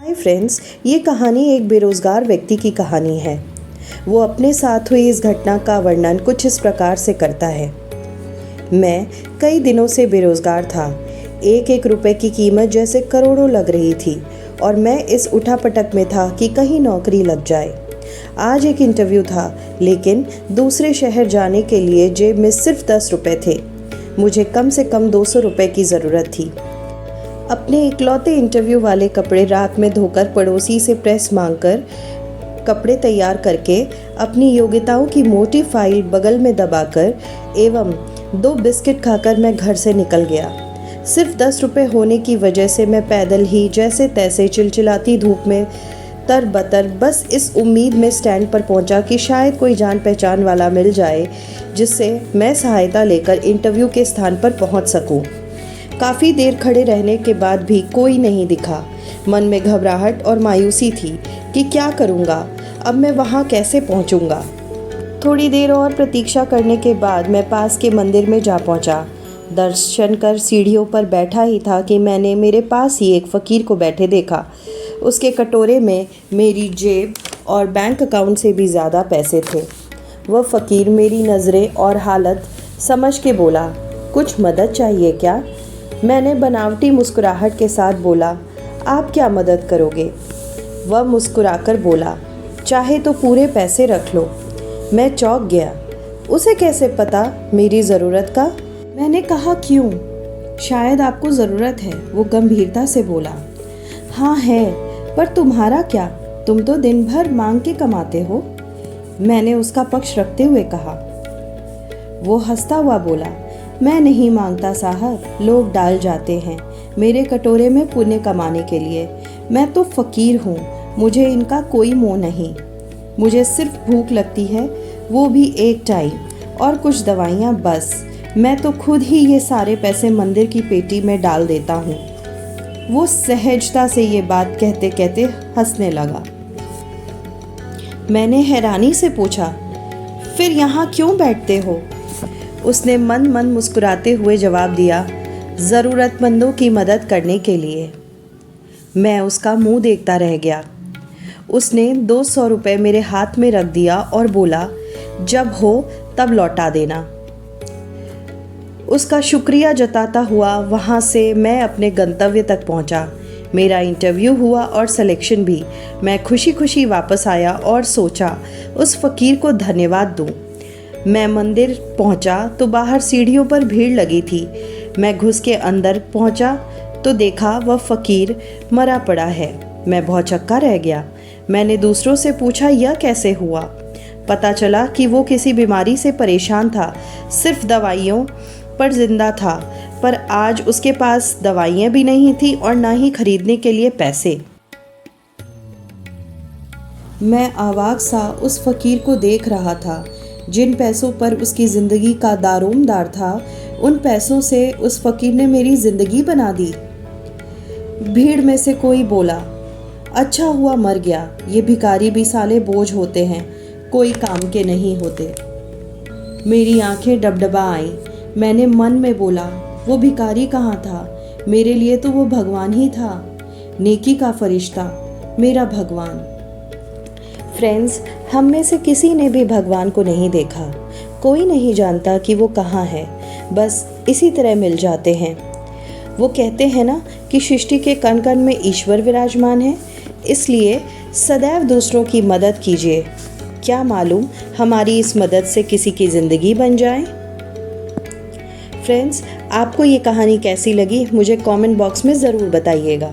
Hi friends, ये कहानी एक बेरोज़गार व्यक्ति की कहानी है। वो अपने साथ हुई इस घटना का वर्णन कुछ इस प्रकार से करता है। मैं कई दिनों से बेरोज़गार था। एक एक रुपए की कीमत जैसे करोड़ों लग रही थी और मैं इस उठापटक में था कि कहीं नौकरी लग जाए। आज एक इंटरव्यू था, लेकिन दूसरे शहर जाने के लिए जेब में सिर्फ 10 रुपये थे। मुझे कम से कम 200 रुपये की ज़रूरत थी। अपने इकलौते इंटरव्यू वाले कपड़े रात में धोकर पड़ोसी से प्रेस मांगकर कपड़े तैयार करके अपनी योग्यताओं की मोटी फाइल बगल में दबाकर एवं 2 बिस्किट खाकर मैं घर से निकल गया। सिर्फ 10 रुपये होने की वजह से मैं पैदल ही जैसे तैसे चिलचिलाती धूप में तरबतर बस इस उम्मीद में स्टैंड पर पहुंचा कि शायद कोई जान पहचान वाला मिल जाए जिससे मैं सहायता लेकर इंटरव्यू के स्थान पर पहुंच सकूं। काफ़ी देर खड़े रहने के बाद भी कोई नहीं दिखा। मन में घबराहट और मायूसी थी कि क्या करूँगा, अब मैं वहाँ कैसे पहुँचूँगा। थोड़ी देर और प्रतीक्षा करने के बाद मैं पास के मंदिर में जा पहुँचा। दर्शन कर सीढ़ियों पर बैठा ही था कि मैंने मेरे पास ही एक फ़कीर को बैठे देखा। उसके कटोरे में मेरी जेब और बैंक अकाउंट से भी ज़्यादा पैसे थे। वह फ़कीर मेरी नज़रें और हालत समझ के बोला, कुछ मदद चाहिए क्या? मैंने बनावटी मुस्कुराहट के साथ बोला, आप क्या मदद करोगे? वह मुस्कुराकर बोला, चाहे तो पूरे पैसे रख लो। मैं चौंक गया। उसे कैसे पता मेरी ज़रूरत का? मैंने कहा, क्यों? शायद आपको ज़रूरत है। वो गंभीरता से बोला, हाँ है, पर तुम्हारा क्या? तुम तो दिन भर मांग के कमाते हो। मैंने उसका पक्ष रखते हुए कहा। वो हंसता हुआ बोला, मैं नहीं मांगता साहब, लोग डाल जाते हैं मेरे कटोरे में पुण्य कमाने के लिए। मैं तो फ़कीर हूँ, मुझे इनका कोई मोह नहीं। मुझे सिर्फ भूख लगती है, वो भी एक टाइम, और कुछ दवाइयाँ बस। मैं तो खुद ही ये सारे पैसे मंदिर की पेटी में डाल देता हूँ। वो सहजता से ये बात कहते कहते हंसने लगा। मैंने हैरानी से पूछा, फिर यहाँ क्यों बैठते हो? उसने मन मन मुस्कुराते हुए जवाब दिया, ज़रूरतमंदों की मदद करने के लिए। मैं उसका मुंह देखता रह गया। उसने 200 रुपये मेरे हाथ में रख दिया और बोला, जब हो तब लौटा देना। उसका शुक्रिया जताता हुआ वहाँ से मैं अपने गंतव्य तक पहुँचा। मेरा इंटरव्यू हुआ और सिलेक्शन भी। मैं खुशी खुशी वापस आया और सोचा उस फ़कीर को धन्यवाद दूँ। मैं मंदिर पहुंचा तो बाहर सीढ़ियों पर भीड़ लगी थी। मैं घुस के अंदर पहुंचा तो देखा वह फ़कीर मरा पड़ा है। मैं भौचक्का रह गया। मैंने दूसरों से पूछा, यह कैसे हुआ? पता चला कि वो किसी बीमारी से परेशान था, सिर्फ दवाइयों पर जिंदा था, पर आज उसके पास दवाइयाँ भी नहीं थी और ना ही खरीदने के लिए पैसे। मैं आवाज़ सा उस फ़कीर को देख रहा था। जिन पैसों पर उसकी ज़िंदगी का दारोमदार था, उन पैसों से उस फ़कीर ने मेरी ज़िंदगी बना दी। भीड़ में से कोई बोला, अच्छा हुआ मर गया, ये भिखारी भी साले बोझ होते हैं, कोई काम के नहीं होते। मेरी आंखें डबडबा आईं। मैंने मन में बोला, वो भिखारी कहाँ था? मेरे लिए तो वो भगवान ही था, नेकी का फरिश्ता, मेरा भगवान। फ्रेंड्स, हम में से किसी ने भी भगवान को नहीं देखा। कोई नहीं जानता कि वो कहाँ है, बस इसी तरह मिल जाते हैं। वो कहते हैं ना कि सृष्टि के कण कण में ईश्वर विराजमान है, इसलिए सदैव दूसरों की मदद कीजिए। क्या मालूम हमारी इस मदद से किसी की ज़िंदगी बन जाए। फ्रेंड्स, आपको ये कहानी कैसी लगी मुझे कमेंट बॉक्स में ज़रूर बताइएगा।